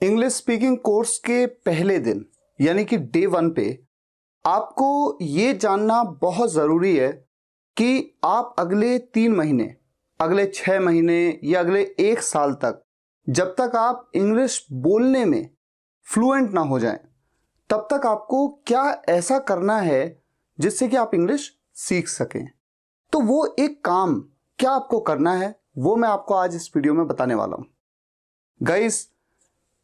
English speaking course के पहले दिन यानी कि डे 1 पे आपको ये जानना बहुत ज़रूरी है कि आप अगले 3 महीने, अगले 6 महीने या अगले 1 साल तक जब तक आप इंग्लिश बोलने में फ्लुएंट ना हो जाएं, तब तक आपको क्या ऐसा करना है जिससे कि आप इंग्लिश सीख सकें। तो वो एक काम क्या आपको करना है वो मैं आपको आज इस वीडियो में बताने वाला हूँ। गाइस,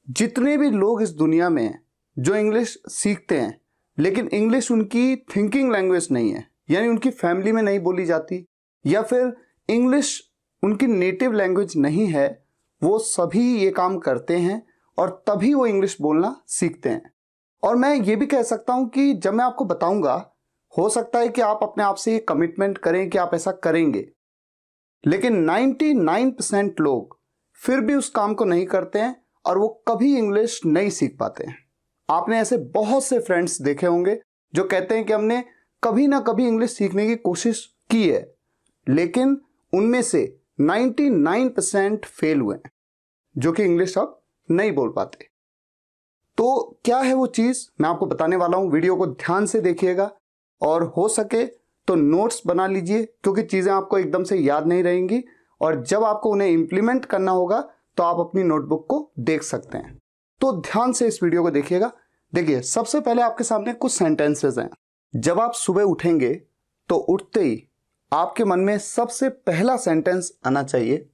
जितने भी लोग इस दुनिया में हैं जो इंग्लिश सीखते हैं लेकिन इंग्लिश उनकी थिंकिंग लैंग्वेज नहीं है, यानी उनकी फैमिली में नहीं बोली जाती या फिर इंग्लिश उनकी नेटिव लैंग्वेज नहीं है, वो सभी ये काम करते हैं और तभी वो इंग्लिश बोलना सीखते हैं। और मैं ये भी कह सकता हूँ कि जब मैं आपको बताऊंगा, हो सकता है कि आप अपने आप से ये कमिटमेंट करें कि आप ऐसा करेंगे, लेकिन 99% लोग फिर भी उस काम को नहीं करते हैं और वो कभी इंग्लिश नहीं सीख पाते हैं। आपने ऐसे बहुत से फ्रेंड्स देखे होंगे जो कहते हैं कि हमने कभी ना कभी इंग्लिश सीखने की कोशिश की है, लेकिन उनमें से 99% फेल हुए हैं, जो कि इंग्लिश अब नहीं बोल पाते। तो क्या है वो चीज़, मैं आपको बताने वाला हूं। वीडियो को ध्यान से देखिएगा और हो सके तो नोट्स बना लीजिए, क्योंकि चीज़ें आपको एकदम से याद नहीं रहेंगी और जब आपको उन्हें इंप्लीमेंट करना होगा तो आप अपनी नोटबुक को देख सकते हैं। तो ध्यान से इस वीडियो को देखिएगा। देखिए, सबसे पहले आपके सामने कुछ सेंटेंसेस हैं। जब आप सुबह उठेंगे तो उठते ही आपके मन में सबसे पहला सेंटेंस आना चाहिए,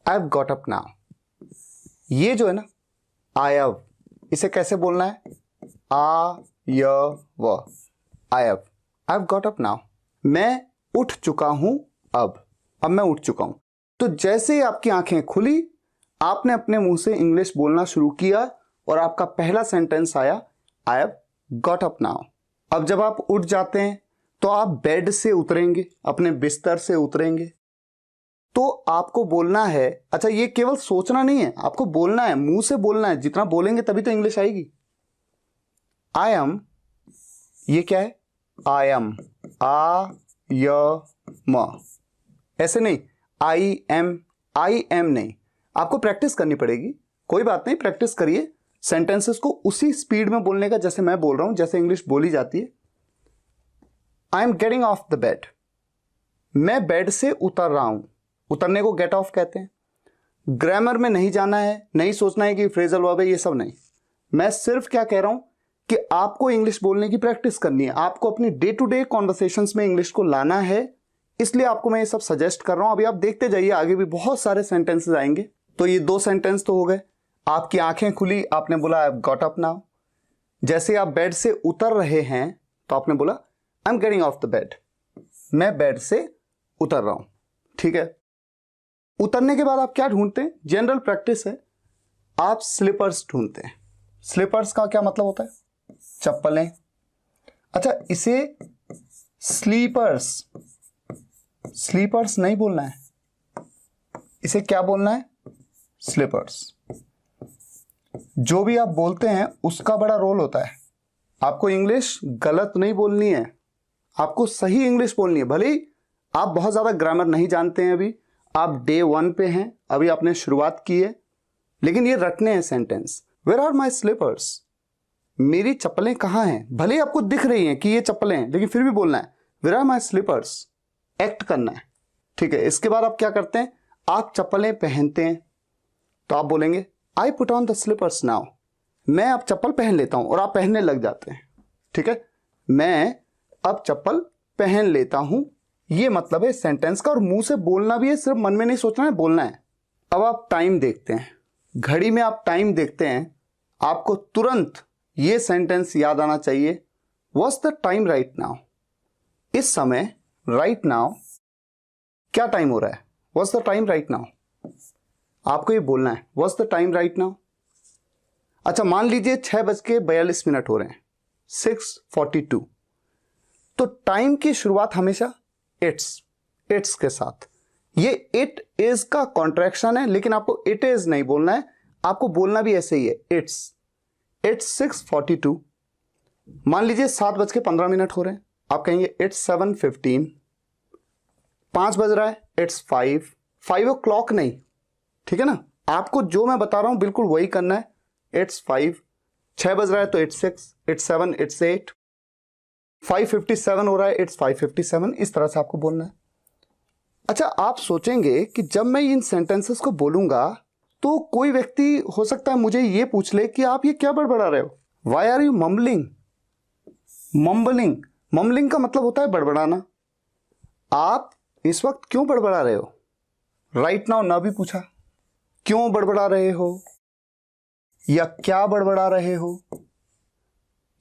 I have got up now. ये जो है ना, आई हैव, इसे कैसे बोलना है? आ य व, I have got up now. मैं उठ चुका हूं अब मैं उठ चुका हूं। तो जैसे ही आपकी आंखें खुली, आपने अपने मुंह से इंग्लिश बोलना शुरू किया और आपका पहला सेंटेंस आया, I have got up now. अब जब आप उठ जाते हैं तो आप बेड से उतरेंगे, अपने बिस्तर से उतरेंगे, तो आपको बोलना है, अच्छा ये केवल सोचना नहीं है, आपको बोलना है, मुंह से बोलना है। जितना बोलेंगे तभी तो इंग्लिश आएगी। आई एम, ये क्या है? आई एम, आ य म, ऐसे नहीं आई एम नहीं। आपको प्रैक्टिस करनी पड़ेगी, कोई बात नहीं, प्रैक्टिस करिए सेंटेंसेस को उसी स्पीड में बोलने का जैसे मैं बोल रहा हूं, जैसे इंग्लिश बोली जाती है। I am getting off the bed, मैं बेड से उतर रहा हूं। उतरने को गेट ऑफ कहते हैं। ग्रामर में नहीं जाना है, नहीं सोचना है कि फ्रेजल वर्ब है, ये सब नहीं। मैं सिर्फ क्या कह रहा हूं कि आपको इंग्लिश बोलने की प्रैक्टिस करनी है, आपको अपनी डे टू डे कॉन्वर्सेशंस में इंग्लिश को लाना है, इसलिए आपको मैं ये सब सजेस्ट कर रहा हूं। अभी आप देखते जाइए, आगे भी बहुत सारे सेंटेंसेस आएंगे। तो ये 2 सेंटेंस तो हो गए। आपकी आंखें खुली, आपने बोला I have got up now. जैसे आप बेड से उतर रहे हैं तो आपने बोला I am getting off the bed, मैं बेड से उतर रहा हूं। ठीक है, उतरने के बाद आप क्या ढूंढते हैं? जनरल प्रैक्टिस है, आप स्लीपर्स ढूंढते हैं। स्लीपर्स का क्या मतलब होता है? चप्पलें। अच्छा, इसे स्लीपर्स नहीं बोलना है, इसे क्या बोलना है? स्लीपर्स। जो भी आप बोलते हैं उसका बड़ा रोल होता है। आपको इंग्लिश गलत नहीं बोलनी है, आपको सही इंग्लिश बोलनी है। भले ही आप बहुत ज्यादा ग्रामर नहीं जानते हैं, अभी आप डे 1 पे हैं, अभी आपने शुरुआत की है, लेकिन ये रटने हैं sentence. Where are my slippers, मेरी चप्पलें कहाँ हैं? भले ही आपको दिख रही हैं कि ये चप्पलें हैं, लेकिन फिर भी बोलना है where are my slippers, act करना है। ठीक है, इसके बाद आप क्या करते हैं? आप चप्पलें पहनते हैं तो आप बोलेंगे I put on the slippers now, मैं अब चप्पल पहन लेता हूं, और आप पहनने लग जाते हैं। ठीक है, मैं अब चप्पल पहन लेता हूं, ये मतलब है सेंटेंस का। और मुंह से बोलना भी है, सिर्फ मन में नहीं सोचना है, बोलना है। अब आप टाइम देखते हैं, घड़ी में आप टाइम देखते हैं, आपको तुरंत ये सेंटेंस याद आना चाहिए, what's the time right now. इस समय, राइट नाउ, क्या टाइम हो रहा है? What's the time right now, आपको ये बोलना है, what's the time right now. अच्छा, मान लीजिए 6:42 हो रहे हैं, 6:42। तो टाइम की शुरुआत हमेशा इट्स के साथ। ये इट इज का कॉन्ट्रैक्शन है, लेकिन आपको इट इज नहीं बोलना है, आपको बोलना भी ऐसे ही है, इट्स 6:42। मान लीजिए 7:15 हो रहे हैं, आप कहेंगे इट्स 7:15। 5 बज रहा है, इट्स 5 o'clock नहीं, ठीक है ना, आपको जो मैं बता रहा हूं बिल्कुल वही करना है। इट्स 5, 6 बज रहा है तो इट्स 6, इट्स 7, इट्स 8, 5:57 हो रहा है, इट्स 5:57, इस तरह से आपको बोलना है। अच्छा, आप सोचेंगे कि जब मैं इन सेंटेंसेस को बोलूंगा तो कोई व्यक्ति हो सकता है मुझे ये पूछ ले कि आप ये क्या बड़बड़ा रहे हो, why are you mumbling. Mumbling का मतलब होता है बड़बड़ाना। आप इस वक्त क्यों बड़बड़ा रहे हो, राइट नाउ ना भी पूछा, क्यों बड़बड़ा रहे हो या क्या बड़बड़ा रहे हो,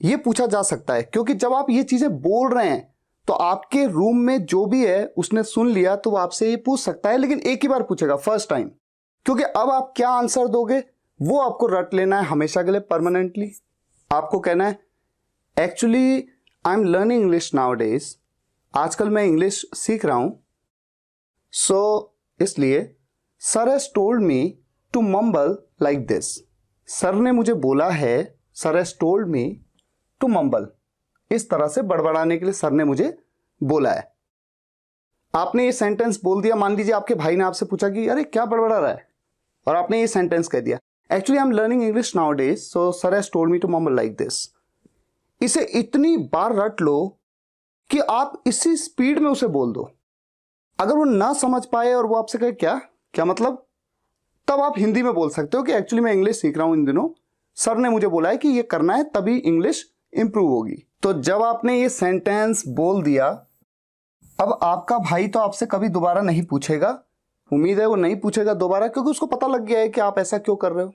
यह पूछा जा सकता है। क्योंकि जब आप ये चीजें बोल रहे हैं तो आपके रूम में जो भी है उसने सुन लिया, तो वो आपसे ये पूछ सकता है, लेकिन एक ही बार पूछेगा, फर्स्ट टाइम। क्योंकि अब आप क्या आंसर दोगे वो आपको रट लेना है हमेशा के लिए, परमानेंटली। आपको कहना है actually I am learning English nowadays, आजकल मैं इंग्लिश सीख रहा हूं, सो इसलिए sir has told me to mumble like this. Sir ने मुझे बोला है, sir has told me to mumble, इस तरह से बड़बड़ाने के लिए सर ने मुझे बोला है। आपने ये सेंटेंस बोल दिया, मान लीजिए आपके भाई ने आपसे पूछा कि अरे क्या बड़बड़ा रहा है, और आपने ये सेंटेंस कह दिया, actually I am learning English nowadays so sir has told me to mumble like this. इसे इतनी बार रट लो कि आप इसी स्पीड में उसे बोल दो। अगर वो ना समझ पाए और वो आपसे कहे क्या क्या मतलब, तब आप हिंदी में बोल सकते हो कि एक्चुअली मैं इंग्लिश सीख रहा हूं इन दिनों, सर ने मुझे बोला है कि ये करना है तभी इंग्लिश इंप्रूव होगी। तो जब आपने ये सेंटेंस बोल दिया, अब आपका भाई तो आपसे कभी दोबारा नहीं पूछेगा, उम्मीद है वो नहीं पूछेगा दोबारा, क्योंकि उसको पता लग गया है कि आप ऐसा क्यों कर रहे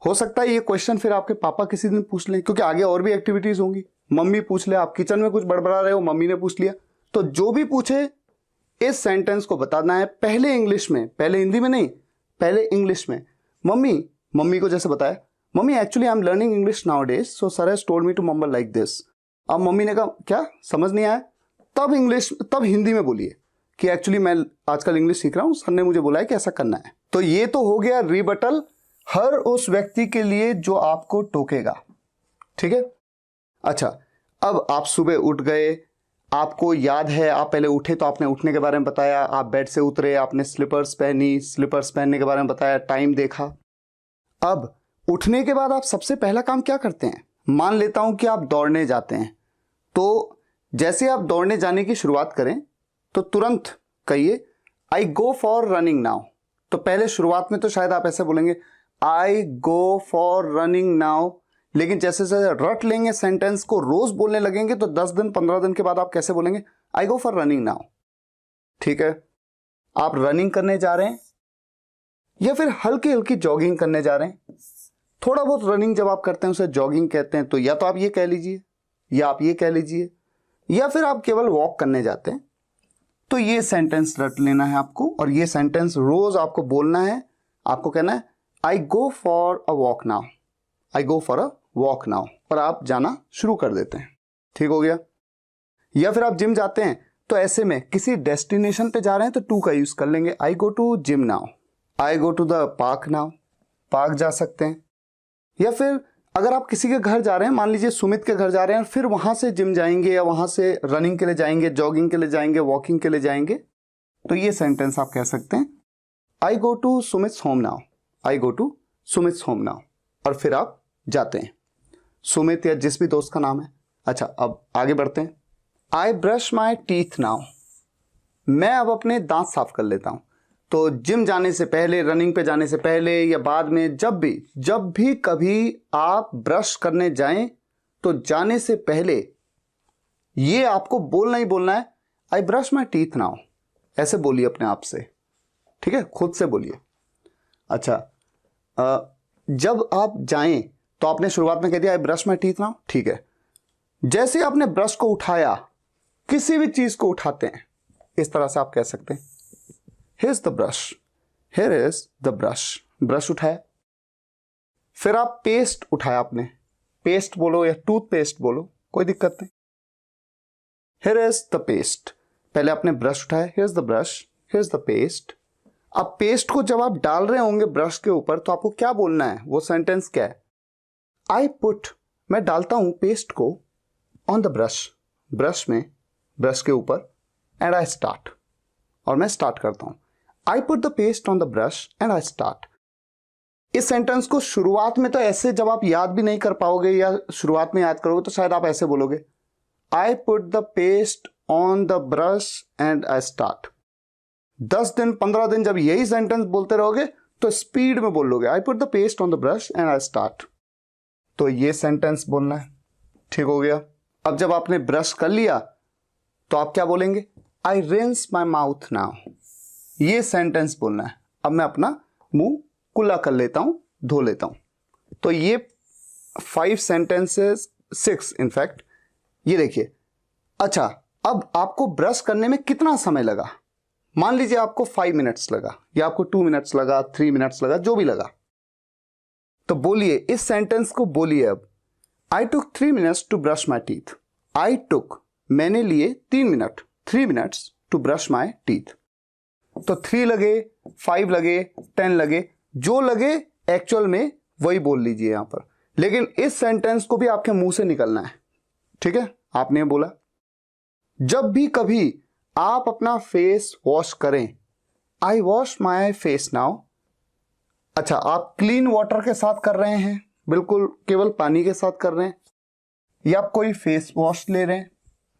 हो सकता है ये क्वेश्चन फिर आपके पापा किसी दिन पूछ लें, क्योंकि आगे और भी एक्टिविटीज होंगी। मम्मी पूछ ले, आप किचन में कुछ बड़बड़ा रहे हो, मम्मी ने पूछ लिया। तो जो भी पूछे इस सेंटेंस को बताना है पहले इंग्लिश में, पहले हिंदी में नहीं, पहले इंग्लिश में। मम्मी को जैसे बताया, mummy actually I am learning English nowadays so sir has told me to mumble like this. अब मम्मी ने कहा क्या समझ नहीं आया, तब हिंदी में बोलिए कि एक्चुअली मैं आजकल इंग्लिश सीख रहा हूं, सर ने मुझे बोला है कि ऐसा करना है। तो ये तो हो गया रिबटल हर उस व्यक्ति के लिए जो आपको टोकेगा, ठीक है। अच्छा, अब आप सुबह उठ गए, आपको याद है आप पहले उठे तो आपने उठने के बारे में बताया, आप बेड से उतरे, आपने स्लीपर्स पहनी, स्लीपर्स पहनने के बारे में बताया, टाइम देखा। अब उठने के बाद आप सबसे पहला काम क्या करते हैं, मान लेता हूं कि आप दौड़ने जाते हैं, तो जैसे आप दौड़ने जाने की शुरुआत करें तो तुरंत कहिए आई गो फॉर रनिंग नाउ। तो पहले शुरुआत में तो शायद आप ऐसे बोलेंगे आई गो फॉर रनिंग नाउ, लेकिन जैसे जैसे रट लेंगे सेंटेंस को, रोज बोलने लगेंगे, तो 10 दिन 15 दिन के बाद आप कैसे बोलेंगे आई गो फॉर रनिंग नाउ। ठीक है, आप रनिंग करने जा रहे हैं या फिर हल्की हल्की जॉगिंग करने जा रहे हैं। थोड़ा बहुत रनिंग जब आप करते हैं उसे जॉगिंग कहते हैं, तो या तो आप ये कह लीजिए या आप ये कह लीजिए, या फिर आप केवल वॉक करने जाते हैं। तो ये सेंटेंस रट लेना है आपको, और ये सेंटेंस रोज आपको बोलना है। आपको कहना है I go for a walk now, I go for a walk now, और आप जाना शुरू कर देते हैं। ठीक हो गया। या फिर आप जिम जाते हैं, तो ऐसे में किसी डेस्टिनेशन पे जा रहे हैं तो टू का यूज कर लेंगे, I go to gym now, I go to the park now, park जा सकते हैं। या फिर अगर आप किसी के घर जा रहे हैं, मान लीजिए सुमित के घर जा रहे हैं, फिर वहां से जिम जाएंगे या वहां से रनिंग के लिए जाएंगे, जॉगिंग के लिए जाएंगे, वॉकिंग के लिए जाएंगे, तो ये सेंटेंस आप कह सकते हैं I go to Sumit's home now, I go to Sumit's home now, और फिर आप जाते हैं। सुमित या जिस भी दोस्त का नाम है। अच्छा, अब आगे बढ़ते हैं। I brush my teeth now, मैं अब अपने दांत साफ कर लेता हूं। तो जिम जाने से पहले, रनिंग पे जाने से पहले या बाद में, जब भी कभी आप ब्रश करने जाएं तो जाने से पहले ये आपको बोलना ही बोलना है I brush my teeth now. ऐसे बोलिए अपने आप से, ठीक है, खुद से बोलिए। अच्छा, जब आप जाएं तो आपने शुरुआत में कह दिया I brush my teeth now, ठीक है। जैसे आपने ब्रश को उठाया, किसी भी चीज को उठाते हैं, इस तरह से आप कह सकते हैं Here is the brush, here is the brush, brush उठाया। फिर आप पेस्ट उठाया, आपने पेस्ट बोलो या टूथपेस्ट बोलो, कोई दिक्कत नहीं। Here is the paste, पहले आपने ब्रश उठाया, here is the brush, here is the paste। अब पेस्ट को जब आप डाल रहे होंगे ब्रश के ऊपर, तो आपको क्या बोलना है, वो सेंटेंस क्या है, आई पुट, मैं डालता हूं पेस्ट को ऑन द ब्रश, ब्रश में, ब्रश के ऊपर, एंड आई स्टार्ट, और मैं स्टार्ट करता हूं। I put the paste on the brush and I start. इस सेंटेंस को शुरुआत में तो ऐसे, जब आप याद भी नहीं कर पाओगे या शुरुआत में याद करोगे तो शायद आप ऐसे बोलोगे, I put the paste on the brush and I start. 10 दिन 15 दिन जब यही सेंटेंस बोलते रहोगे तो स्पीड में बोलोगे, I put the paste on the brush and I start. तो ये सेंटेंस बोलना है, ठीक हो गया। अब जब आपने ब्रश कर लिया तो आप क्या बोलेंगे, आई रिंस माई माउथ नाउ। ये सेंटेंस बोलना है, अब मैं अपना मुंह कुल्ला कर लेता हूं, धो लेता हूं। तो ये 5 सेंटेंसेस, 6 इनफैक्ट। ये देखिए, अच्छा अब आपको ब्रश करने में कितना समय लगा। मान लीजिए आपको 5 मिनट्स लगा या आपको 2 मिनट्स लगा, 3 मिनट्स लगा, जो भी लगा। तो बोलिए, इस सेंटेंस को बोलिए अब, I took 3 minutes to brush my teeth. I took, मैंने लिए 3 minute, 3 minutes to brush my teeth. तो 3 लगे, 5 लगे, 10 लगे, जो लगे एक्चुअल में वही बोल लीजिए यहां पर। लेकिन इस सेंटेंस को भी आपके मुंह से निकलना है, ठीक है। आपने बोला, जब भी कभी आप अपना फेस वॉश करें, आई वॉश माई फेस नाउ। अच्छा, आप क्लीन वाटर के साथ कर रहे हैं, बिल्कुल केवल पानी के साथ कर रहे हैं, या आप कोई फेस वॉश ले रहे हैं,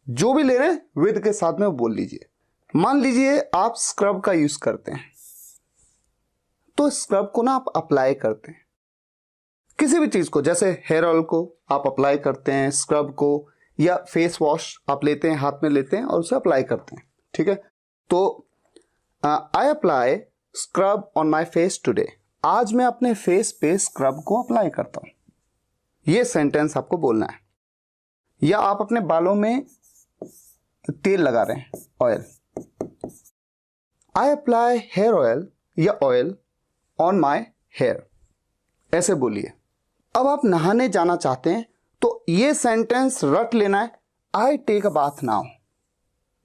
जो भी ले रहे हैं विद के साथ में बोल लीजिए। मान लीजिए आप स्क्रब का यूज करते हैं, तो स्क्रब को ना आप अप्लाई करते हैं किसी भी चीज को, जैसे हेयर ऑयल को आप अप्लाई करते हैं, स्क्रब को, या फेस वॉश आप लेते हैं, हाथ में लेते हैं और उसे अप्लाई करते हैं, ठीक है। तो I apply scrub on my face today. आज मैं अपने फेस पे स्क्रब को अप्लाई करता हूं। ये सेंटेंस आपको बोलना है। या आप अपने बालों में तेल लगा रहे हैं, oil, I apply hair oil या ऑयल ऑन माई हेयर, ऐसे बोलिए। अब आप नहाने जाना चाहते हैं तो ये सेंटेंस रट लेना है, I take a bath now.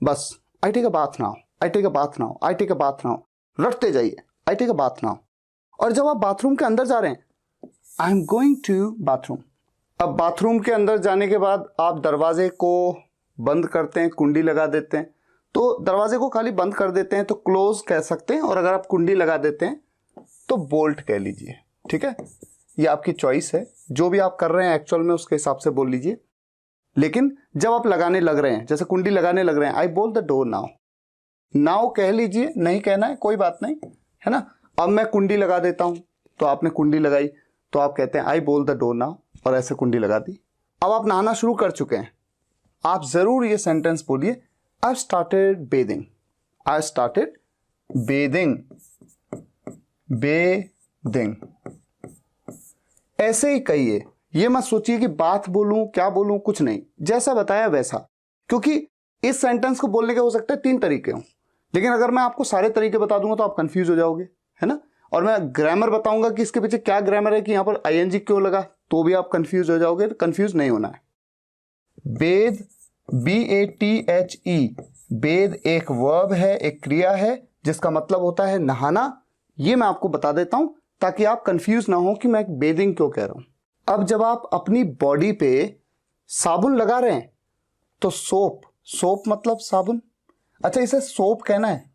बस, I take a bath now, I take a bath now, I take a bath now, रटते जाइए, I take a bath now. और जब आप बाथरूम के अंदर जा रहे हैं, I am going to bathroom. अब बाथरूम के अंदर जाने के बाद आप दरवाजे को बंद करते हैं, कुंडी लगा देते हैं। तो दरवाजे को खाली बंद कर देते हैं तो क्लोज कह सकते हैं, और अगर आप कुंडी लगा देते हैं तो बोल्ट कह लीजिए, ठीक है। ये आपकी चॉइस है, जो भी आप कर रहे हैं एक्चुअल में उसके हिसाब से बोल लीजिए। लेकिन जब आप लगाने लग रहे हैं, जैसे कुंडी लगाने लग रहे हैं, आई बोल द डोर नाउ। नाउ कह लीजिए, नहीं कहना है कोई बात नहीं, है ना। अब मैं कुंडी लगा देता हूं, तो आपने कुंडी लगाई तो आप कहते हैं आई बोल द डोर नाउ, और ऐसे कुंडी लगा दी। अब आप नहाना शुरू कर चुके हैं, आप जरूर ये सेंटेंस बोलिए, I started bathing. I started bathing, bathing, ऐसे ही कहिए। ये मत सोचिए कि बात बोलूं, क्या बोलूं, कुछ नहीं, जैसा बताया वैसा। क्योंकि इस सेंटेंस को बोलने के हो सकते हैं 3 तरीके हों, लेकिन अगर मैं आपको सारे तरीके बता दूंगा तो आप कंफ्यूज हो जाओगे, है ना। और मैं ग्रामर बताऊंगा कि इसके पीछे क्या ग्रामर है, कि यहां पर आईएनजी क्यों लगा, तो भी आप कंफ्यूज हो जाओगे। कंफ्यूज नहीं होना है। बेद, BATHE, बेद एक वर्ब है, एक क्रिया है जिसका मतलब होता है नहाना। ये मैं आपको बता देता हूं ताकि आप कंफ्यूज ना हो कि मैं बेदिंग क्यों कह रहा हूं। अब जब आप अपनी बॉडी पे साबुन लगा रहे हैं तो सोप, सोप मतलब साबुन। अच्छा, इसे सोप कहना है,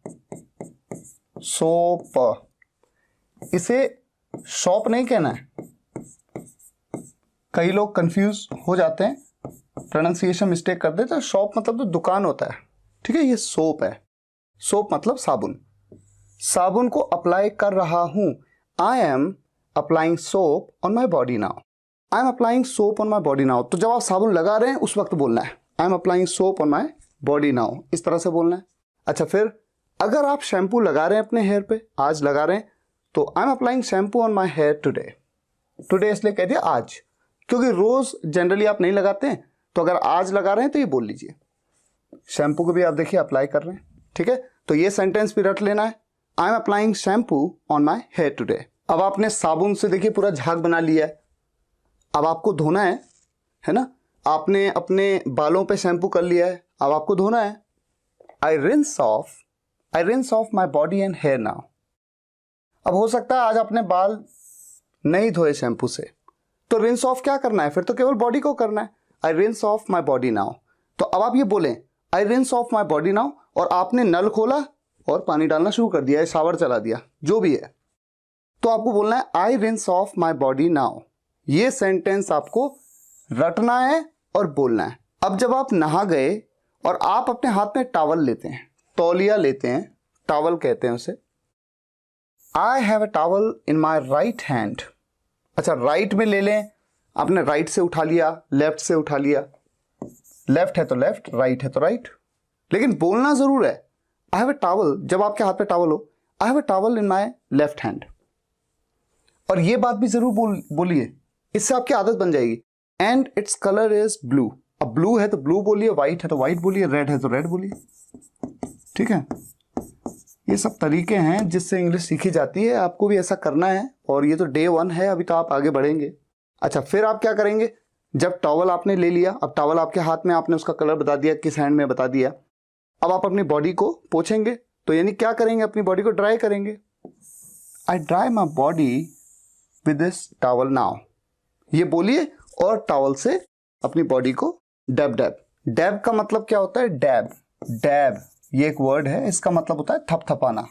सोप, इसे शॉप नहीं कहना है। कई लोग कंफ्यूज हो जाते हैं, प्रोनाउंसिएशन मिस्टेक कर देते हैं। शॉप मतलब तो दुकान होता है, ठीक है। ये सोप है, सोप मतलब साबुन। साबुन को अप्लाई कर रहा हूं, I am applying soap on my body now. I am applying soap on my body now. तो जब आप साबुन लगा रहे हैं उस वक्त बोलना है, I am applying soap on my body now, इस तरह से बोलना है। अच्छा, फिर अगर आप शैम्पू लगा रहे हैं अपने हेयर पे, आज लगा रहे हैं, तो I am applying shampoo on my here today. Today इसलिए कह दिया आज, क्योंकि रोज जनरली आप नहीं लगाते हैं, तो अगर आज लगा रहे हैं तो ये बोल लीजिए। शैम्पू को भी आप देखिए अप्लाई कर रहे हैं, ठीक है। तो ये सेंटेंस भी रट लेना है, I am applying shampoo on my here today. अब आपने साबुन से देखिए पूरा झाग बना लिया है, अब आपको धोना है ना। आपने अपने बालों पे शैम्पू कर लिया है, अब आपको धोना है। I rinse off my body and hair now. अब हो सकता है आज आपने बाल नहीं धोए शैम्पू से, तो रिंस ऑफ क्या करना है, फिर तो केवल बॉडी को करना है, I rinse off my body now. तो अब आप ये बोलें, I rinse off my body now, और आपने नल खोला और पानी डालना शुरू कर दिया है, शावर चला दिया, जो भी है, तो आपको बोलना है I rinse off my body now. ये सेंटेंस आपको रटना है और बोलना है। अब जब आप नहा गए और आप अपने हाथ में टॉवल लेते हैं, तौलिया लेते हैं, टॉवल कहते हैं उसे, I have a towel in my right hand. अच्छा, राइट में ले लें, आपने राइट से उठा लिया, लेफ्ट से उठा लिया, लेफ्ट है तो लेफ्ट, राइट है तो राइट, लेकिन बोलना जरूर है आई हैव अ टॉवल। जब आपके हाथ में टॉवल हो, I have a towel in my left hand. और ये बात भी जरूर बोलिए, इससे आपकी आदत बन जाएगी। And its colour is blue. अब ब्लू है तो ब्लू बोलिए, व्हाइट है तो व्हाइट बोलिए, रेड है तो रेड बोलिए। ठीक है, ये सब तरीके हैं जिससे इंग्लिश सीखी जाती है। आपको भी ऐसा करना है, और ये तो डे 1 है, अभी तो आप आगे बढ़ेंगे। अच्छा, फिर आप क्या करेंगे, जब टॉवल आपने ले लिया, अब टॉवल आपके हाथ में, आपने उसका कलर बता दिया, किस हैंड में बता दिया, अब आप अपनी बॉडी को पोंछेंगे। तो यानी क्या करेंगे, अपनी बॉडी को ड्राई करेंगे। I dry my body with this towel now. ये बोलिए और टॉवल से अपनी बॉडी को डैब डैब। डैब का मतलब क्या होता है, डैब, डैब ये एक वर्ड है, इसका मतलब होता है थपथपाना।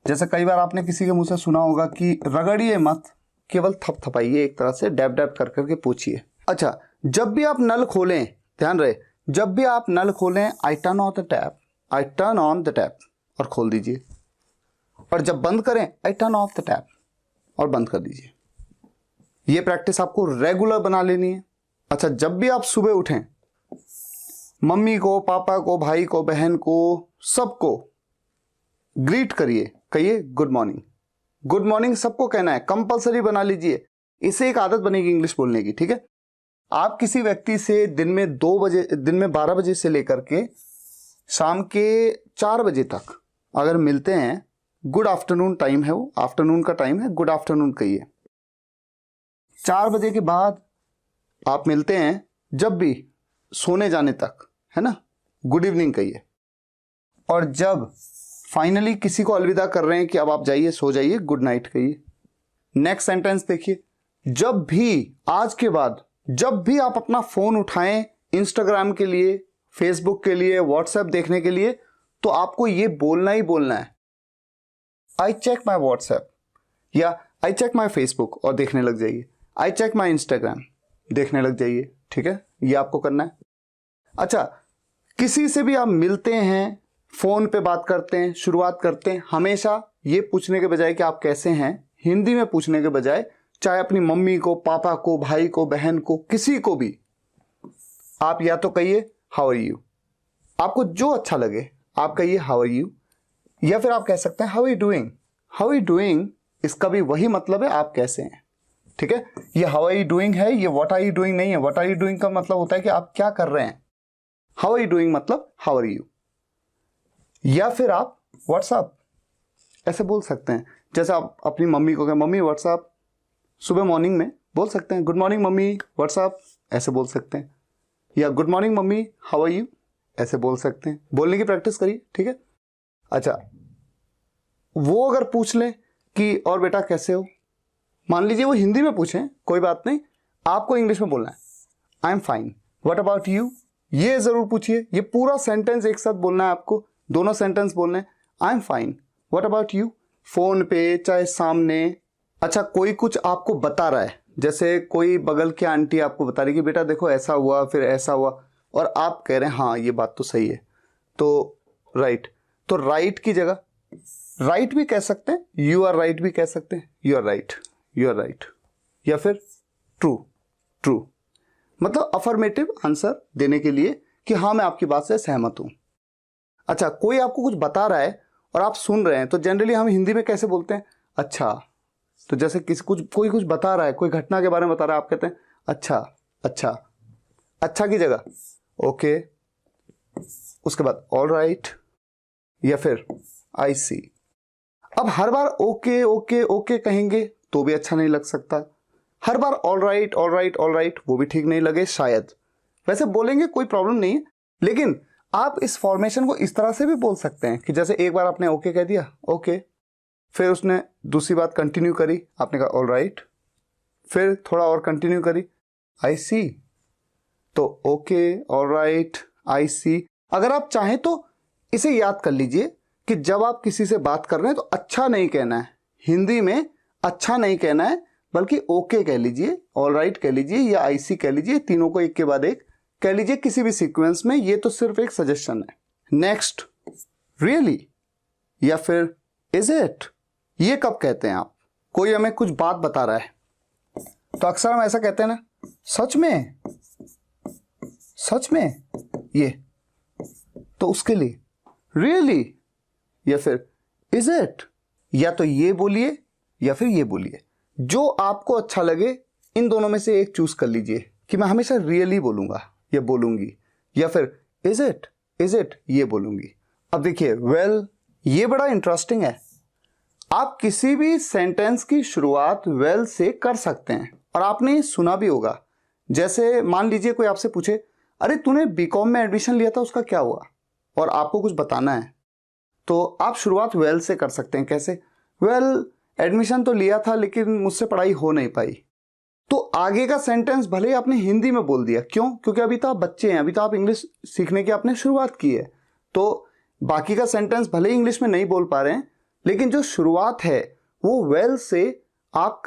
जैसे कई बार आपने किसी के मुंह से सुना होगा कि रगड़िए मत, केवल थपथपाइए, एक तरह से डैब डैब कर करके पूछिए। अच्छा, जब भी आप नल खोलें, ध्यान रहे, जब भी आप नल खोलें, I turn on the tap, I turn on the tap और खोल दीजिए। और जब बंद करें, I turn off the tap और बंद कर दीजिए। ये प्रैक्टिस आपको रेगुलर बना लेनी है। अच्छा, जब भी आप सुबह उठें, मम्मी को, पापा को, भाई को, बहन को, सबको ग्रीट करिए, कहिए गुड मॉर्निंग। गुड मॉर्निंग सबको कहना है, कंपलसरी बना लीजिए, इससे एक आदत बनेगी इंग्लिश बोलने की। ठीक है, आप किसी व्यक्ति से दिन में 12 बजे से लेकर के शाम के 4 बजे तक अगर मिलते हैं, गुड आफ्टरनून टाइम है, वो आफ्टरनून का टाइम है, गुड आफ्टरनून कहिए। 4 बजे के बाद आप मिलते हैं, जब भी सोने जाने तक, है ना, गुड इवनिंग कहिए। और जब फाइनली किसी को अलविदा कर रहे हैं कि अब आप जाइए, सो जाइए, गुड नाइट कहिए। नेक्स्ट सेंटेंस देखिए, जब भी, आज के बाद जब भी आप अपना फोन उठाएं इंस्टाग्राम के लिए, फेसबुक के लिए, व्हाट्सएप देखने के लिए, तो आपको ये बोलना ही बोलना है, आई चेक माई व्हाट्सएप, या आई चेक माई फेसबुक और देखने लग जाइए, आई चेक माई इंस्टाग्राम, देखने लग जाइए। ठीक है, ये आपको करना है। अच्छा, किसी से भी आप मिलते हैं, फोन पे बात करते हैं, शुरुआत करते हैं, हमेशा ये पूछने के बजाय कि आप कैसे हैं, हिंदी में पूछने के बजाय, चाहे अपनी मम्मी को, पापा को, भाई को, बहन को, किसी को भी आप या तो कहिए हाउ आर यू, आपको जो अच्छा लगे आप कहिए हाउ आर यू, या फिर आप कह सकते हैं how are you doing. How are you doing, इसका भी वही मतलब है, आप कैसे हैं। ठीक है, ये हाउ आर यू डूइंग है, ये व्हाट आर यू डूइंग नहीं है। व्हाट आर यू डूइंग का मतलब होता है कि आप क्या कर रहे हैं, हाउ आर यू डूइंग मतलब हाउ आर यू। या फिर आप व्हाट्सअप ऐसे बोल सकते हैं, जैसे आप अपनी मम्मी को कहें मम्मी व्हाट्सअप, सुबह मॉर्निंग में बोल सकते हैं गुड मॉर्निंग मम्मी व्हाट्सअप, ऐसे बोल सकते हैं, या good morning mummy how are you, ऐसे बोल सकते हैं। बोलने की प्रैक्टिस करिए। ठीक है, अच्छा, वो अगर पूछ लें कि और बेटा कैसे हो, मान लीजिए वो हिंदी में पूछें, कोई बात नहीं, आपको इंग्लिश में बोलना है I am fine, what about you, ये जरूर पूछिए। ये पूरा सेंटेंस एक साथ बोलना है आपको, दोनों सेंटेंस बोलने हैं, I am fine, what about you, phone पे चाहे सामने। अच्छा, कोई कुछ आपको बता रहा है, जैसे कोई बगल की आंटी आपको बता रही कि बेटा देखो ऐसा हुआ, फिर ऐसा हुआ, और आप कह रहे हैं हाँ ये बात तो सही है, तो राइट, तो राइट की जगह राइट भी कह सकते हैं, यू आर राइट भी कह सकते हैं, you are right, you are right, या फिर ट्रू, ट्रू मतलब अफर्मेटिव आंसर देने के लिए कि हाँ मैं आपकी बात से सहमत हूं। अच्छा, कोई आपको कुछ बता रहा है और आप सुन रहे हैं, तो जनरली हम हिंदी में कैसे बोलते हैं, अच्छा। तो जैसे कोई कुछ बता रहा है, कोई घटना के बारे में बता रहा है, आप कहते हैं अच्छा, अच्छा, अच्छा की जगह ओके, उसके बाद ऑल राइट, या फिर आई सी। अब हर बार ओके ओके ओके कहेंगे तो भी अच्छा नहीं लग सकता, हर बार all right all right all right वो भी ठीक नहीं लगे शायद। वैसे बोलेंगे कोई प्रॉब्लम नहीं है, लेकिन आप इस फॉर्मेशन को इस तरह से भी बोल सकते हैं कि जैसे एक बार आपने ओके कह दिया, ओके, फिर उसने दूसरी बात कंटिन्यू करी, आपने कहा ऑल राइट, फिर थोड़ा और कंटिन्यू करी, आई सी, तो ओके ऑल राइट आई सी। अगर आप चाहें तो इसे याद कर लीजिए कि जब आप किसी से बात कर रहे हैं तो अच्छा नहीं कहना है, हिंदी में अच्छा नहीं कहना है, बल्कि ओके कह लीजिए, ऑलराइट कह लीजिए, या आईसी कह लीजिए, तीनों को एक के बाद एक कह लीजिए किसी भी सीक्वेंस में। ये तो सिर्फ एक सजेशन है। नेक्स्ट, रियली या फिर इज इट, ये कब कहते हैं आप? कोई हमें कुछ बात बता रहा है तो अक्सर हम ऐसा कहते हैं ना, सच में, सच में, ये तो उसके लिए रियली या फिर इज इट, या तो ये बोलिए या फिर ये बोलिए, जो आपको अच्छा लगे इन दोनों में से एक चूज कर लीजिए कि मैं हमेशा रियली बोलूंगा या बोलूंगी, या फिर इज इट ये बोलूंगी। अब देखिए, वेल, ये बड़ा इंटरेस्टिंग है। आप किसी भी सेंटेंस की शुरुआत वेल से कर सकते हैं, और आपने सुना भी होगा। जैसे मान लीजिए कोई आपसे पूछे, अरे तूने बीकॉम में एडमिशन लिया था, उसका क्या हुआ, और आपको कुछ बताना है, तो आप शुरुआत वेल से कर सकते हैं। कैसे? वेल, एडमिशन तो लिया था लेकिन मुझसे पढ़ाई हो नहीं पाई। तो आगे का सेंटेंस भले ही आपने हिंदी में बोल दिया, क्यों? क्योंकि अभी तो आप बच्चे हैं, अभी तो आप इंग्लिश सीखने की आपने शुरुआत की है, तो बाकी का सेंटेंस भले ही इंग्लिश में नहीं बोल पा रहे हैं, लेकिन जो शुरुआत है वो वेल से आप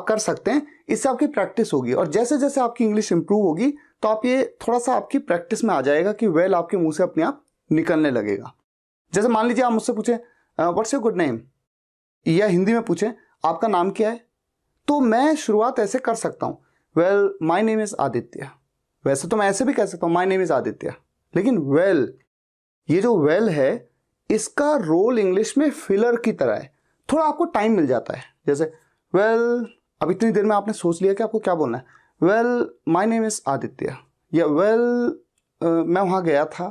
कर सकते हैं। इससे आपकी प्रैक्टिस होगी, और जैसे जैसे आपकी इंग्लिश इंप्रूव होगी तो आप ये थोड़ा सा आपकी प्रैक्टिस में आ जाएगा कि वेल आपके मुंह से अपने आप निकलने लगेगा। जैसे मान लीजिए आप मुझसे पूछे व्हाट्स योर गुड नेम, या हिंदी में पूछे आपका नाम क्या है, तो मैं शुरुआत ऐसे कर सकता हूँ, well my name is Aditya. वैसे तो मैं ऐसे भी कह सकता हूँ माय नेम इज आदित्य, लेकिन वेल, ये जो वेल है इसका रोल इंग्लिश में फिलर की तरह है, थोड़ा आपको टाइम मिल जाता है। जैसे वेल, अब इतनी देर में आपने सोच लिया कि आपको क्या बोलना है, well my name is Aditya, या वेल मैं वहाँ गया था।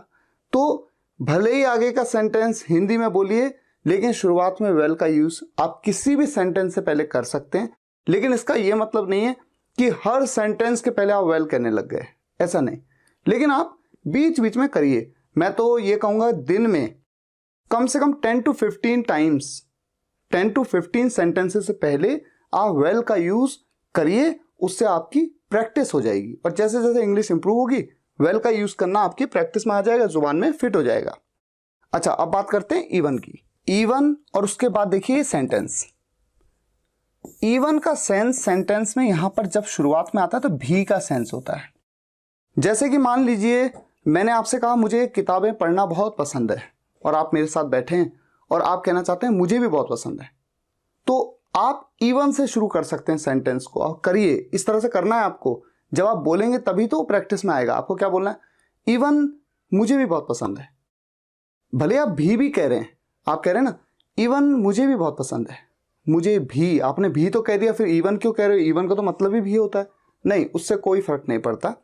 तो भले ही आगे का सेंटेंस हिंदी में बोलिए, लेकिन शुरुआत में वेल का यूज आप किसी भी सेंटेंस से पहले कर सकते हैं। लेकिन इसका यह मतलब नहीं है कि हर सेंटेंस के पहले आप वेल कहने लग गए, ऐसा नहीं, लेकिन आप बीच बीच में करिए। मैं तो ये कहूंगा दिन में कम से कम 10 to 15 टाइम्स, 10 to 15 सेंटेंसेस से पहले आप वेल का यूज करिए, उससे आपकी प्रैक्टिस हो जाएगी, और जैसे जैसे इंग्लिश इंप्रूव होगी वेल का यूज करना आपकी प्रैक्टिस में आ जाएगा, जुबान में फिट हो जाएगा। अच्छा, अब बात करते हैं इवन की। इवन, और उसके बाद देखिए सेंटेंस। इवन का सेंस सेंटेंस में यहां पर जब शुरुआत में आता है तो भी का सेंस होता है। जैसे कि मान लीजिए मैंने आपसे कहा मुझे किताबें पढ़ना बहुत पसंद है, और आप मेरे साथ बैठे हैं और आप कहना चाहते हैं मुझे भी बहुत पसंद है, तो आप इवन से शुरू कर सकते हैं सेंटेंस को। आप करिए, इस तरह से करना है आपको। जब आप बोलेंगे तभी तो प्रैक्टिस में आएगा। आपको क्या बोलना है? इवन मुझे भी बहुत पसंद है। भले आप भी कह रहे हैं, आप कह रहे हैं ना, इवन मुझे भी बहुत पसंद है, मुझे भी, आपने भी तो कह दिया, फिर इवन क्यों कह रहे हो? इवन का तो मतलब ही भी होता है। नहीं, उससे कोई फर्क नहीं पड़ता।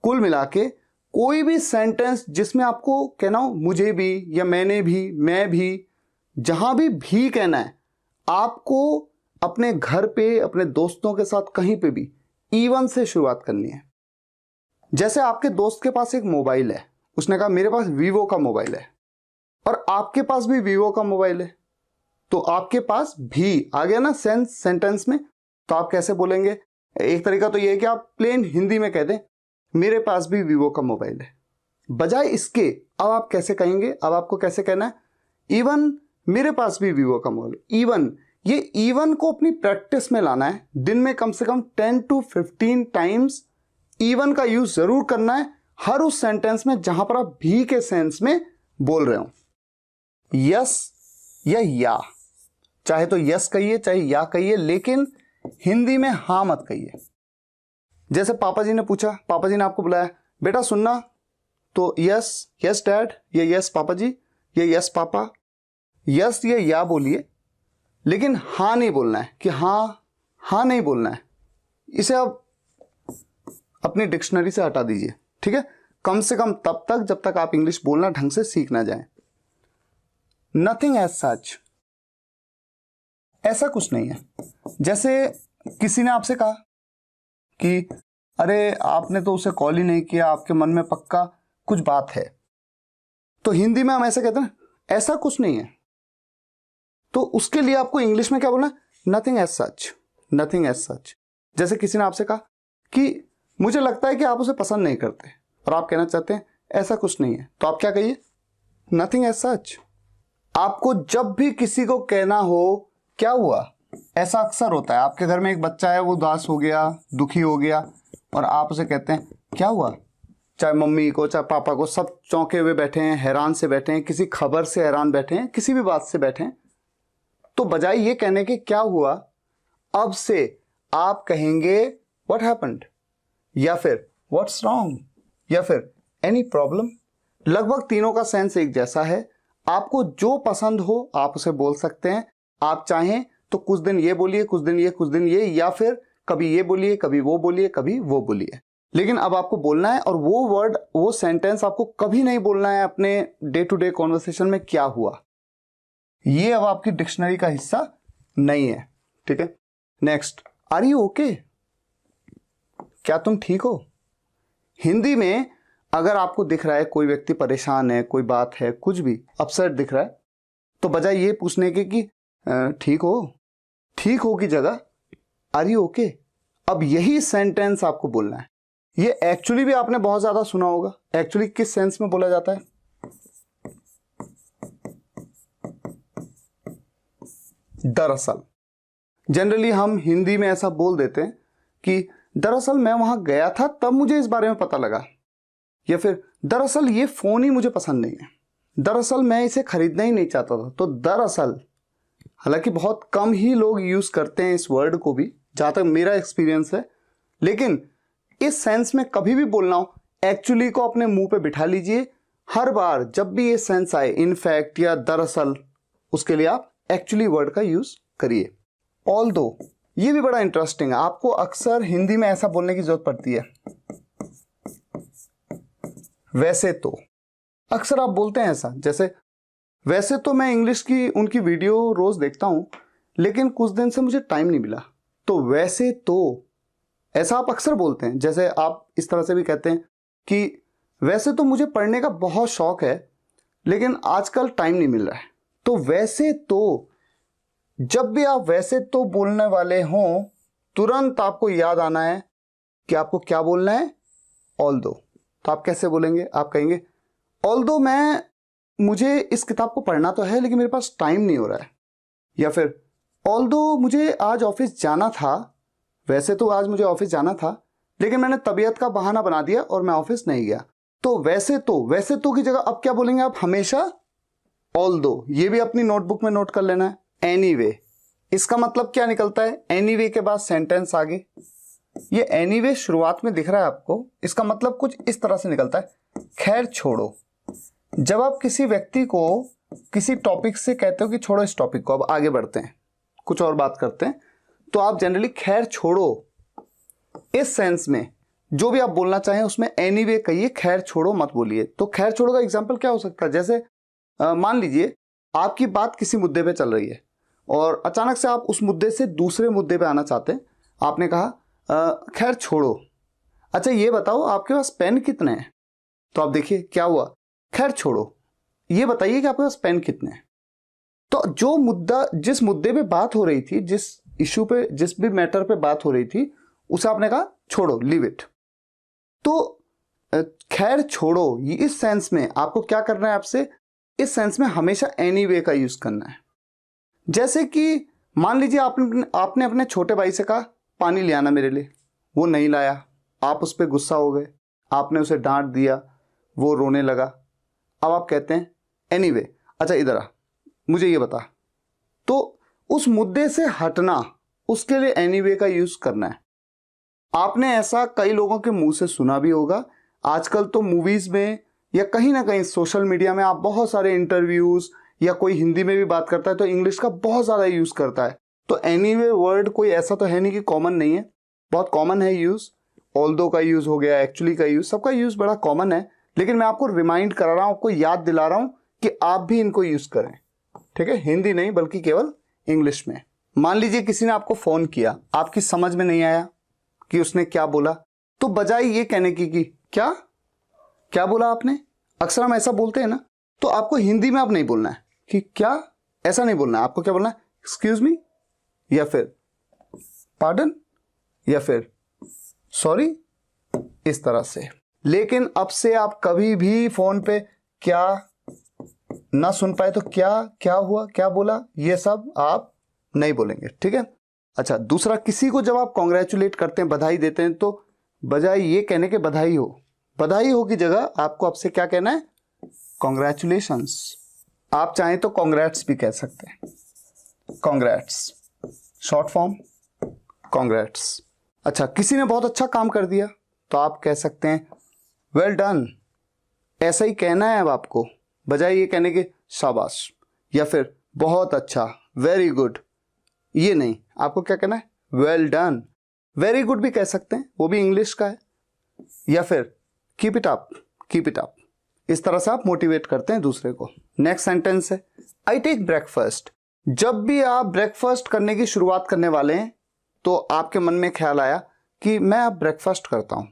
कुल मिला के कोई भी सेंटेंस जिसमें आपको कहना हो मुझे भी या मैंने भी, मैं भी, जहां भी कहना है, आपको अपने घर पे, अपने दोस्तों के साथ, कहीं पे भी इवन से शुरुआत करनी है। जैसे आपके दोस्त के पास एक मोबाइल है, उसने कहा मेरे पास वीवो का मोबाइल है, और आपके पास भी वीवो का मोबाइल है, तो आपके पास भी आ गया ना सेंटेंस में। तो आप कैसे बोलेंगे? एक तरीका तो यह है कि आप प्लेन हिंदी में कह दें मेरे पास भी वीवो का मोबाइल है। बजाय इसके अब आप कैसे कहेंगे? अब आपको कैसे कहना है? इवन मेरे पास भी वीवो का मोबाइल। इवन, ये इवन को अपनी प्रैक्टिस में लाना है। दिन में कम से कम 10 to 15 टाइम्स इवन का यूज जरूर करना है, हर उस सेंटेंस में जहां पर आप भी के सेंस में बोल रहे हो। यस या, चाहे तो यस कहिए चाहे या कहिए, लेकिन हिंदी में हां मत कहिए। जैसे पापा जी ने पूछा, पापा जी ने आपको बुलाया, बेटा सुनना, तो यस डैड, ये यस पापा जी, ये यस पापा, यस ये या बोलिए, लेकिन हाँ नहीं बोलना है कि हाँ नहीं बोलना है। इसे आप अपनी डिक्शनरी से हटा दीजिए, ठीक है? कम से कम तब तक जब तक आप इंग्लिश बोलना ढंग से सीख ना जाए। नथिंग एज सच, ऐसा कुछ नहीं है। जैसे किसी ने आपसे कहा कि अरे आपने तो उसे कॉल ही नहीं किया, आपके मन में पक्का कुछ बात है, तो हिंदी में हम ऐसे कहते हैं ऐसा कुछ नहीं है। तो उसके लिए आपको इंग्लिश में क्या बोलना है? Nothing as such, nothing as such. जैसे किसी ने आपसे कहा कि मुझे लगता है कि आप उसे पसंद नहीं करते, और आप कहना चाहते हैं ऐसा कुछ नहीं है, तो आप क्या कहिए? नथिंग एज सच, आपको जब भी किसी को कहना हो क्या हुआ, ऐसा अक्सर होता है। आपके घर में एक बच्चा है, वो उदास हो गया, दुखी हो गया, और आप उसे कहते हैं क्या हुआ। चाहे मम्मी को चाहे पापा को, सब चौंके हुए बैठे हैं, हैरान से बैठे हैं, किसी खबर से हैरान बैठे हैं, किसी भी बात से बैठे हैं। तो बजाय ये कहने के क्या हुआ, अब से आप कहेंगे व्हाट हैपेंड, या फिर व्हाट्स रॉन्ग, या फिर एनी प्रॉब्लम। लगभग तीनों का सेंस एक जैसा है। आपको जो पसंद हो आप उसे बोल सकते हैं। आप चाहें तो कुछ दिन ये बोलिए, कुछ दिन ये, कुछ दिन ये, या फिर कभी ये बोलिए, कभी वो बोलिए, कभी वो बोलिए। लेकिन अब आपको बोलना है, और वो वर्ड, वो सेंटेंस आपको कभी नहीं बोलना है अपने डे टू डे कॉन्वर्सेशन में क्या हुआ। ये अब आपकी डिक्शनरी का हिस्सा नहीं है, ठीक है। नेक्स्ट, आर यू ओके, क्या तुम ठीक हो। हिंदी में अगर आपको दिख रहा है कोई व्यक्ति परेशान है, कोई बात है, कुछ भी अपसेट दिख रहा है, तो बजाय ये पूछने के कि ठीक हो की जगह आर यू ओके, अब यही सेंटेंस आपको बोलना है। ये एक्चुअली भी आपने बहुत ज्यादा सुना होगा। एक्चुअली किस सेंस में बोला जाता है, दरअसल। जनरली हम हिंदी में ऐसा बोल देते हैं कि दरअसल मैं वहां गया था तब मुझे इस बारे में पता लगा, या फिर दरअसल ये फोन ही मुझे पसंद नहीं है, दरअसल मैं इसे खरीदना ही नहीं चाहता था। तो दरअसल, हालांकि बहुत कम ही लोग यूज करते हैं इस वर्ड को भी, जहां तक मेरा एक्सपीरियंस है, लेकिन इस सेंस में कभी भी बोलना हो, एक्चुअली को अपने मुंह पे बिठा लीजिए। हर बार जब भी ये सेंस आए, इनफैक्ट या दरअसल, उसके लिए आप एक्चुअली वर्ड का यूज करिए। ऑल्दो, ये भी बड़ा इंटरेस्टिंग है। आपको अक्सर हिंदी में ऐसा बोलने की जरूरत पड़ती है, वैसे तो। अक्सर आप बोलते हैं ऐसा, जैसे वैसे तो मैं इंग्लिश की उनकी वीडियो रोज देखता हूं, लेकिन कुछ दिन से मुझे टाइम नहीं मिला, तो वैसे तो, ऐसा आप अक्सर बोलते हैं। जैसे आप इस तरह से भी कहते हैं कि वैसे तो मुझे पढ़ने का बहुत शौक है, लेकिन आजकल टाइम नहीं मिल रहा है। तो वैसे तो, जब भी आप वैसे तो बोलने वाले हों, तुरंत आपको याद आना है कि आपको क्या बोलना है, ऑल्दो। तो आप कैसे बोलेंगे, आप कहेंगे ऑल्दो मुझे इस किताब को पढ़ना तो है, लेकिन मेरे पास टाइम नहीं हो रहा है। या फिर ऑल्दो मुझे आज ऑफिस जाना था, वैसे तो आज मुझे ऑफिस जाना था, लेकिन मैंने तबीयत का बहाना बना दिया और मैं ऑफिस नहीं गया। तो वैसे तो की जगह अब क्या बोलेंगे आप, हमेशा ऑल्दो। ये भी अपनी नोटबुक में नोट कर लेना है। एनीवे, इसका मतलब क्या निकलता है, एनीवे के बाद सेंटेंस आगे। ये एनीवे शुरुआत में दिख रहा है आपको, इसका मतलब कुछ इस तरह से निकलता है, खैर छोड़ो। जब आप किसी व्यक्ति को किसी टॉपिक से कहते हो कि छोड़ो इस टॉपिक को, अब आगे बढ़ते हैं, कुछ और बात करते हैं, तो आप जनरली खैर छोड़ो, इस सेंस में जो भी आप बोलना चाहें उसमें एनीवे कहिए, खैर छोड़ो मत बोलिए। तो खैर छोड़ो का एग्जांपल क्या हो सकता है, जैसे मान लीजिए आपकी बात किसी मुद्दे पे चल रही है और अचानक से आप उस मुद्दे से दूसरे मुद्दे पे आना चाहते हैं। आपने कहा खैर छोड़ो, अच्छा ये बताओ आपके पास पेन कितने हैं। तो आप देखिए क्या हुआ, खैर छोड़ो, ये बताइए कि आपके पास पेन कितने हैं। तो जो मुद्दा, जिस मुद्दे पे बात हो रही थी, जिस इश्यू पे, जिस भी मैटर पे बात हो रही थी, उसे आपने कहा छोड़ो, लीव इट। तो खैर छोड़ो, ये इस सेंस में आपको क्या करना है, आपसे इस सेंस में हमेशा एनीवे का यूज करना है। जैसे कि मान लीजिए आपने अपने छोटे भाई से कहा पानी ले आना मेरे लिए, वो नहीं लाया, आप उस पर गुस्सा हो गए, आपने उसे डांट दिया, वो रोने लगा। अब आप कहते हैं एनीवे, अच्छा इधर आ, मुझे ये बता। तो उस मुद्दे से हटना, उसके लिए एनीवे का यूज करना है। आपने ऐसा कई लोगों के मुंह से सुना भी होगा। आजकल तो मूवीज में या कहीं ना कहीं सोशल मीडिया में आप बहुत सारे इंटरव्यूज, या कोई हिंदी में भी बात करता है तो इंग्लिश का बहुत ज्यादा यूज करता है। तो एनीवे वर्ड कोई ऐसा तो है नहीं कि कॉमन नहीं है, बहुत कॉमन है यूज। ऑल्दो का यूज हो गया, एक्चुअली का यूज, सबका यूज बड़ा कॉमन है, लेकिन मैं आपको रिमाइंड करा रहा हूं, आपको याद दिला रहा हूं कि आप भी इनको यूज करें, ठीक है। हिंदी नहीं बल्कि केवल इंग्लिश में। मान लीजिए किसी ने आपको फोन किया, आपकी समझ में नहीं आया कि उसने क्या बोला, तो बजाय ये कहने की कि क्या बोला आपने, अक्सर हम ऐसा बोलते हैं ना, तो आपको हिंदी में अब नहीं बोलना है कि क्या, ऐसा नहीं बोलना है। आपको क्या बोलना है, एक्सक्यूज मी, या फिर पार्डन, या फिर सॉरी, इस तरह से। लेकिन अब से आप कभी भी फोन पे क्या ना सुन पाए तो क्या क्या हुआ, क्या बोला, ये सब आप नहीं बोलेंगे, ठीक है। अच्छा, दूसरा, किसी को जब आप कॉन्ग्रेचुलेट करते हैं, बधाई देते हैं, तो बजाय ये कहने के बधाई हो की जगह आपको आपसे क्या कहना है, कॉन्ग्रेचुलेशंस। आप चाहें तो कॉन्ग्रेट्स भी कह सकते हैं, कॉन्ग्रेट्स, शॉर्ट फॉर्म कॉन्ग्रेट्स। अच्छा, किसी ने बहुत अच्छा काम कर दिया तो आप कह सकते हैं वेल डन। ऐसा ही कहना है अब आपको, बजाय ये कहने के शाबाश या फिर बहुत अच्छा, वेरी गुड, ये नहीं, आपको क्या कहना है, वेल डन। वेरी गुड भी कह सकते हैं, वो भी इंग्लिश का है, या फिर keep it up, keep it up. इस तरह से आप मोटिवेट करते हैं दूसरे को। नेक्स्ट सेंटेंस है आई टेक ब्रेकफास्ट। जब भी आप ब्रेकफास्ट करने की शुरुआत करने वाले हैं तो आपके मन में ख्याल आया कि मैं अब ब्रेकफास्ट करता हूं,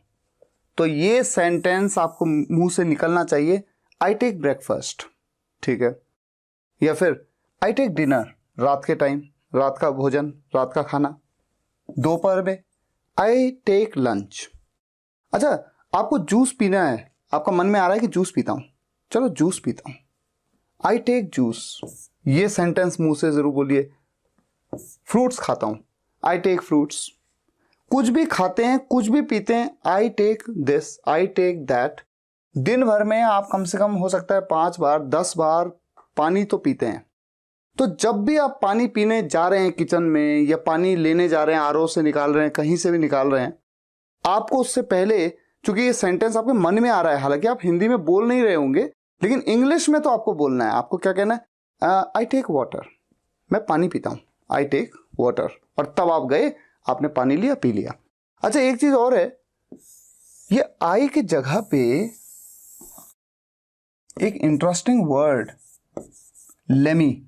तो ये सेंटेंस आपको मुंह से निकलना चाहिए, आई टेक ब्रेकफास्ट, ठीक है। या फिर आई टेक डिनर, रात के टाइम, रात का भोजन, रात का खाना। दोपहर में आई टेक लंच। अच्छा, आपको जूस पीना है, आपका मन में आ रहा है कि जूस पीता हूं, चलो जूस पीता हूं, आई टेक जूस। ये सेंटेंस मुंह से जरूर बोलिए। फ्रूट्स खाता हूं, आई टेक फ्रूट्स। कुछ भी खाते हैं, कुछ भी पीते हैं, I take this, I take that. दिन भर में आप कम से कम हो सकता है 5 बार 10 बार पानी तो पीते हैं। तो जब भी आप पानी पीने जा रहे हैं किचन में, या पानी लेने जा रहे हैं, आरओ से निकाल रहे हैं, कहीं से भी निकाल रहे हैं, आपको उससे पहले, चूंकि ये सेंटेंस आपके मन में आ रहा है, हालांकि आप हिंदी में बोल नहीं रहे होंगे, लेकिन इंग्लिश में तो आपको बोलना है। आपको क्या कहना है, आई टेक वाटर, मैं पानी पीता हूं, आई टेक वाटर। और तब आप गए, आपने पानी लिया, पी लिया। अच्छा, एक चीज और है, ये आई की जगह पे एक इंटरेस्टिंग वर्ड लेमी,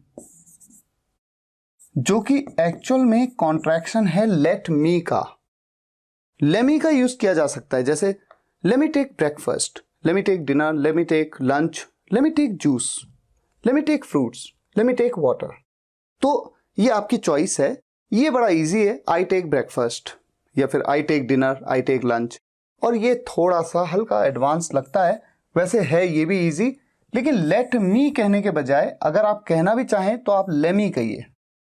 जो कि एक्चुअल में कॉन्ट्रैक्शन है लेट मी का। लेमी का यूज किया जा सकता है, जैसे let me take breakfast, let me take dinner, let me take lunch, let me take juice, let me take fruits, let me take water. तो ये आपकी चॉइस है, ये बड़ा इजी है, आई टेक ब्रेकफास्ट या फिर I take dinner, I take lunch. और ये थोड़ा सा हल्का एडवांस लगता है, वैसे है ये भी इजी, लेकिन लेट मी कहने के बजाय अगर आप कहना भी चाहें तो आप लेमी कहिए,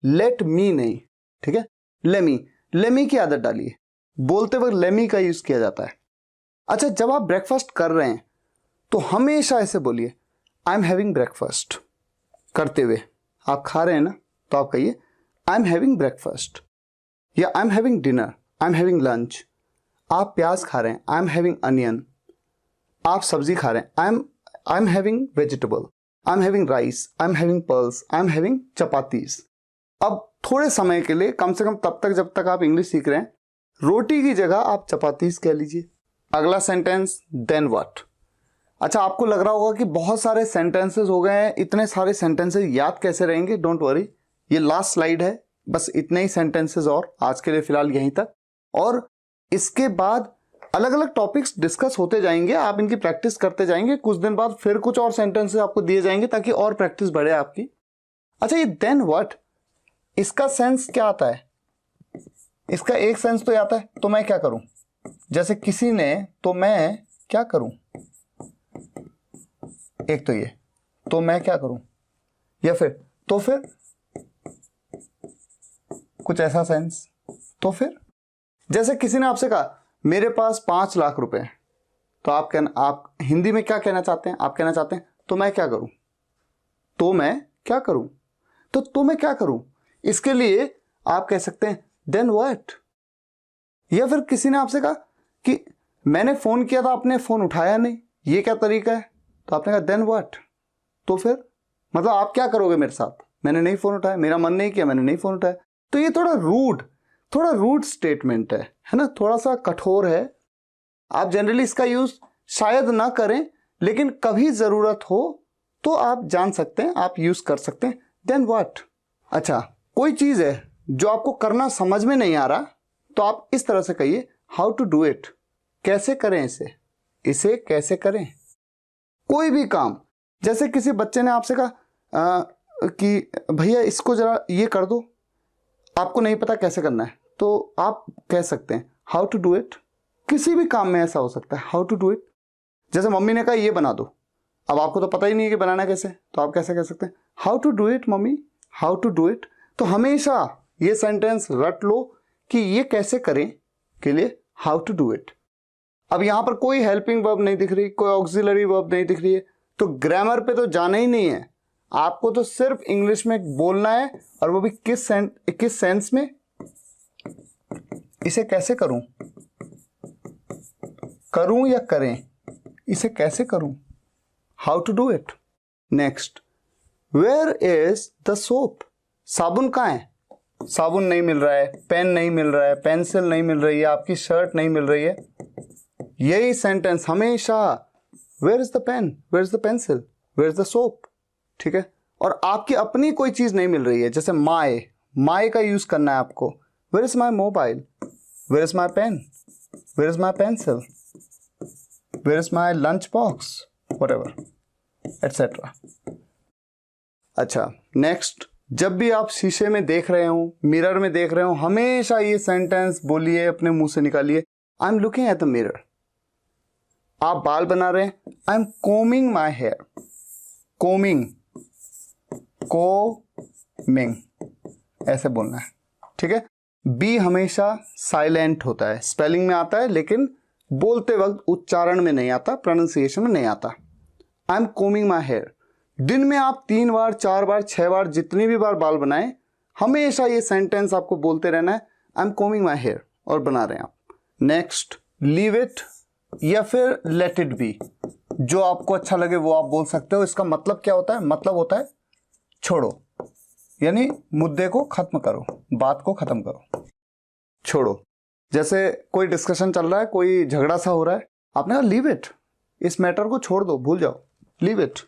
लेट मी नहीं, ठीक है। लेमी, लेमी की आदत डालिए, बोलते वक्त लेमी का यूज किया जाता है। अच्छा, जब आप ब्रेकफास्ट कर रहे हैं तो हमेशा ऐसे बोलिए आई एम हैविंग ब्रेकफास्ट। करते हुए आप खा रहे हैं ना, तो आप कहिए आई एम हैविंग ब्रेकफास्ट, या I am having dinner, I am having lunch. आप प्याज खा रहे हैं, आई एम हैविंग अनियन। आप सब्जी खा रहे हैं, I am having vegetable, I am having rice, I am having pearls, I am having chapatis. अब थोड़े समय के लिए, कम से कम तब तक जब तक आप इंग्लिश सीख रहे हैं, रोटी की जगह आप चपातीस कह लीजिए। अगला सेंटेंस, देन व्हाट। अच्छा, आपको लग रहा होगा कि बहुत सारे सेंटेंसेस हो गए हैं, इतने सारे सेंटेंसेस याद कैसे रहेंगे। डोंट वरी, ये लास्ट स्लाइड है, बस इतने ही सेंटेंसेस, और आज के लिए फिलहाल यहीं तक। और इसके बाद अलग अलग टॉपिक्स डिस्कस होते जाएंगे, आप इनकी प्रैक्टिस करते जाएंगे। कुछ दिन बाद फिर कुछ और सेंटेंसेस आपको दिए जाएंगे ताकि और प्रैक्टिस बढ़े आपकी। अच्छा, ये देन व्हाट, इसका सेंस क्या आता है? इसका एक सेंस तो आता है, तो मैं क्या करूं। जैसे किसी ने, तो मैं क्या करूं, एक तो ये, तो मैं क्या करूं, या फिर तो फिर, कुछ ऐसा सेंस। तो फिर, जैसे किसी ने आपसे कहा मेरे पास 5 लाख रुपए, तो आप हिंदी में क्या कहना चाहते हैं? आप कहना चाहते हैं तो मैं क्या करूं, तो मैं क्या करूं, तो मैं क्या करूं। इसके लिए आप कह सकते हैं देन व्हाट। या फिर किसी ने आपसे कहा कि मैंने फोन किया था, आपने फोन उठाया नहीं, ये क्या तरीका है, तो आपने कहा देन व्हाट। तो फिर मतलब आप क्या करोगे मेरे साथ, मैंने नहीं फोन उठाया, मेरा मन नहीं किया, मैंने नहीं फोन उठाया। तो ये थोड़ा रूड स्टेटमेंट है ना, थोड़ा सा कठोर है। आप जनरली इसका यूज शायद ना करें, लेकिन कभी जरूरत हो तो आप जान सकते हैं, आप यूज कर सकते हैं देन व्हाट। अच्छा, कोई चीज है जो आपको करना समझ में नहीं आ रहा, तो आप इस तरह से कहिए हाउ टू डू इट, कैसे करें इसे कैसे करें। कोई भी काम, जैसे किसी बच्चे ने आपसे कहा कि भैया इसको जरा ये कर दो, आपको नहीं पता कैसे करना है, तो आप कह सकते हैं हाउ टू डू इट। किसी भी काम में ऐसा हो सकता है, हाउ टू डू इट। जैसे मम्मी ने कहा ये बना दो, अब आपको तो पता ही नहीं है कि बनाना कैसे, तो आप कैसे कह सकते हैं how to do it mummy, how to do it. तो हमेशा ये सेंटेंस रट लो कि ये कैसे करें के लिए हाउ टू डू इट। अब यहां पर कोई हेल्पिंग वर्ब नहीं दिख रही, कोई ऑक्सिलरी वर्ब नहीं दिख रही है, तो ग्रामर पे तो जाना ही नहीं है, आपको तो सिर्फ इंग्लिश में बोलना है, और वो भी किस सेंस में, इसे कैसे करूं, करूं या करें, इसे कैसे करूं, how to do it. Next, where is the soap, साबुन कहाँ है, साबुन नहीं मिल रहा है, पेन नहीं मिल रहा है, पेंसिल नहीं मिल रही है, आपकी शर्ट नहीं मिल रही है, यही सेंटेंस हमेशा where is the pen, where is the pencil, where is the soap, ठीक है। और आपकी अपनी कोई चीज नहीं मिल रही है, जैसे माय का यूज करना है आपको, where is my mobile, where is my pen, where is my pencil, where is my lunch box, whatever etcetera. अच्छा, नेक्स्ट, जब भी आप शीशे में देख रहे हो, मिरर में देख रहे हो, हमेशा ये सेंटेंस बोलिए, अपने मुंह से निकालिए, I am looking at the mirror. आप बाल बना रहे हैं, I am combing my hair, combing, combing ऐसे बोलना है, ठीक है। बी हमेशा साइलेंट होता है, स्पेलिंग में आता है लेकिन बोलते वक्त उच्चारण में नहीं आता, प्रोनाउंसिएशन में नहीं आता। I am combing my hair. दिन में आप 3 बार 4 बार 6 बार जितनी भी बार बाल बनाएं, हमेशा ये सेंटेंस आपको बोलते रहना है, I am combing my hair, और बना रहे हैं आप। नेक्स्ट, लीव इट या फिर लेट इट बी, जो आपको अच्छा लगे वो आप बोल सकते हो। इसका मतलब क्या होता है, मतलब होता है छोड़ो, यानी मुद्दे को खत्म करो, बात को खत्म करो, छोड़ो। जैसे कोई डिस्कशन चल रहा है, कोई झगड़ा सा हो रहा है, आपने कहा लीव इट, इस मैटर को छोड़ दो, भूल जाओ, लीव इट।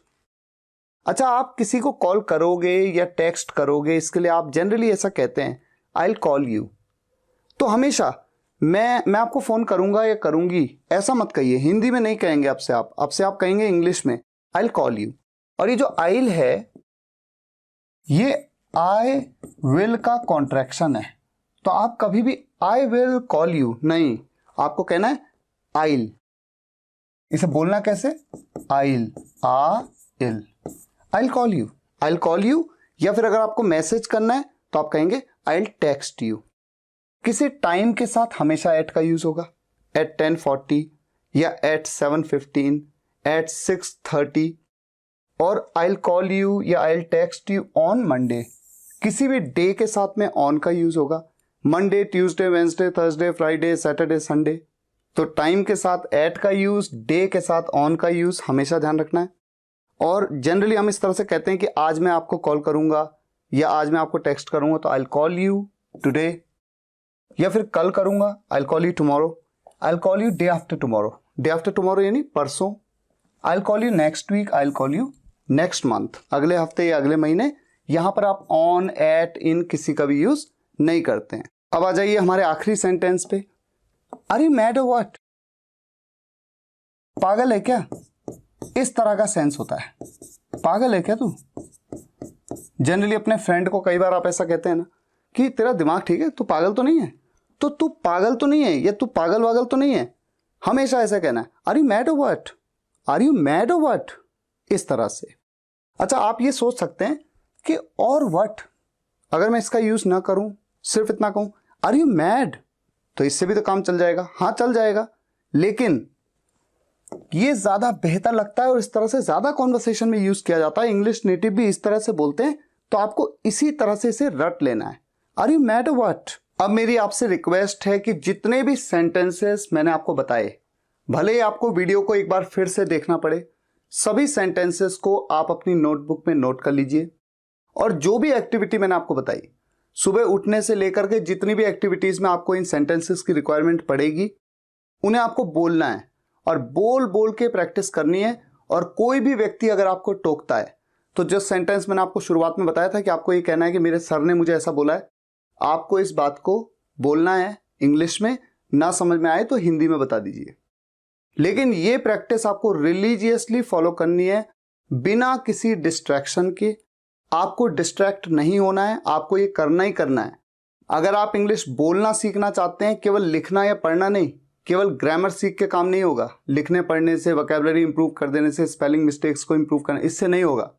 अच्छा, आप किसी को कॉल करोगे या टेक्स्ट करोगे, इसके लिए आप जनरली ऐसा कहते हैं आई विल कॉल यू। तो हमेशा मैं आपको फोन करूंगा या करूंगी ऐसा मत कहिए, हिंदी में नहीं कहेंगे आपसे आप कहेंगे इंग्लिश में आई विल कॉल यू। और ये जो आई है, ये आई विल का कॉन्ट्रैक्शन है, तो आप कभी भी आई विल कॉल यू नहीं, आपको कहना है आइल। इसे बोलना कैसे, I'll, I'll, I will call you, I will call you. या फिर अगर आपको मैसेज करना है तो आप कहेंगे आई विल टेक्स्ट यू। किसी टाइम के साथ हमेशा एट का यूज होगा, एट 10:40 या एट 7:15, एट 6:30, और आई विल कॉल यू या I will text you on Monday. किसी भी डे के साथ में ऑन का यूज होगा, Monday, Tuesday, Wednesday, Thursday, Friday, Saturday, Sunday. तो टाइम के साथ एट का यूज, डे के साथ ऑन का यूज हमेशा ध्यान रखना है। और जनरली हम इस तरह से कहते हैं कि आज मैं आपको कॉल करूंगा या आज मैं आपको टेक्स्ट करूंगा, तो I will call you today, या फिर कल करूंगा I will call you tomorrow, I will call you day after tomorrow, day after tomorrow यानी परसों, I will call you next week, I will call you next month, अगले हफ्ते या अगले महीने। यहां पर आप ऑन, एट, इन किसी का भी यूज नहीं करते हैं। अब आ जाइए हमारे आखिरी सेंटेंस पे, आर यू मैड और व्हाट, पागल है क्या, इस तरह का सेंस होता है, पागल है क्या तू। जनरली अपने फ्रेंड को कई बार आप ऐसा कहते हैं ना कि तेरा दिमाग ठीक है, तू पागल तो नहीं है, तो तू पागल तो नहीं है, या तू पागल वागल तो नहीं है, हमेशा ऐसा कहना है, आर यू मैड और व्हाट, आर यू मैड और व्हाट, इस तरह से। अच्छा, आप ये सोच सकते हैं कि और व्हाट, अगर मैं इसका यूज ना करूं, सिर्फ इतना कहूं आर यू मैड, तो इससे भी तो काम चल जाएगा। हाँ चल जाएगा, लेकिन ये ज्यादा बेहतर लगता है और इस तरह से ज्यादा कॉन्वर्सेशन में यूज किया जाता है। इंग्लिश नेटिव भी इस तरह से बोलते हैं, तो आपको इसी तरह से इसे रट लेना है, आर यू मैड और व्हाट। अब मेरी आपसे रिक्वेस्ट है कि जितने भी सेंटेंसेस मैंने आपको बताए, भले ही आपको वीडियो को एक बार फिर से देखना पड़े, सभी सेंटेंसेस को आप अपनी नोटबुक में नोट कर लीजिए। और जो भी एक्टिविटी मैंने आपको बताई, सुबह उठने से लेकर के जितनी भी एक्टिविटीज में आपको इन सेंटेंसेस की रिक्वायरमेंट पड़ेगी, उन्हें आपको बोलना है और बोल बोल के प्रैक्टिस करनी है। और कोई भी व्यक्ति अगर आपको टोकता है, तो जो सेंटेंस मैंने आपको शुरुआत में बताया था कि आपको ये कहना है कि मेरे सर ने मुझे ऐसा बोला है, आपको इस बात को बोलना है इंग्लिश में, ना समझ में आए तो हिंदी में बता दीजिए। लेकिन ये प्रैक्टिस आपको रिलीजियसली फॉलो करनी है, बिना किसी डिस्ट्रैक्शन के। आपको डिस्ट्रैक्ट नहीं होना है, आपको ये करना ही करना है। अगर आप इंग्लिश बोलना सीखना चाहते हैं, केवल लिखना या पढ़ना नहीं, केवल ग्रामर सीख के काम नहीं होगा, लिखने पढ़ने से, वोकैबुलरी इंप्रूव कर देने से, स्पेलिंग मिस्टेक्स को इंप्रूव करना, इससे नहीं होगा।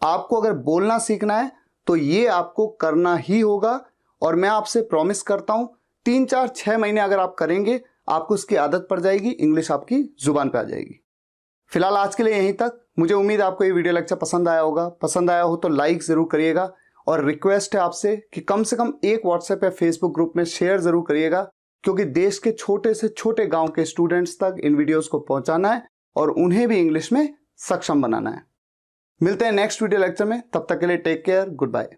आपको अगर बोलना सीखना है तो ये आपको करना ही होगा। और मैं आपसे प्रॉमिस करता हूं 3 4 6 महीने अगर आप करेंगे, आपको उसकी आदत पड़ जाएगी, इंग्लिश आपकी जुबान पे आ जाएगी। फिलहाल आज के लिए यहीं तक। मुझे उम्मीद है आपको ये वीडियो लेक्चर पसंद आया होगा। पसंद आया हो तो लाइक जरूर करिएगा, और रिक्वेस्ट है आपसे कि कम से कम एक व्हाट्सएप या फेसबुक ग्रुप में शेयर जरूर करिएगा, क्योंकि देश के छोटे से छोटे गांव के स्टूडेंट्स तक इन वीडियोस को पहुंचाना है और उन्हें भी इंग्लिश में सक्षम बनाना है। मिलते हैं नेक्स्ट वीडियो लेक्चर में, तब तक के लिए टेक केयर, गुड बाय।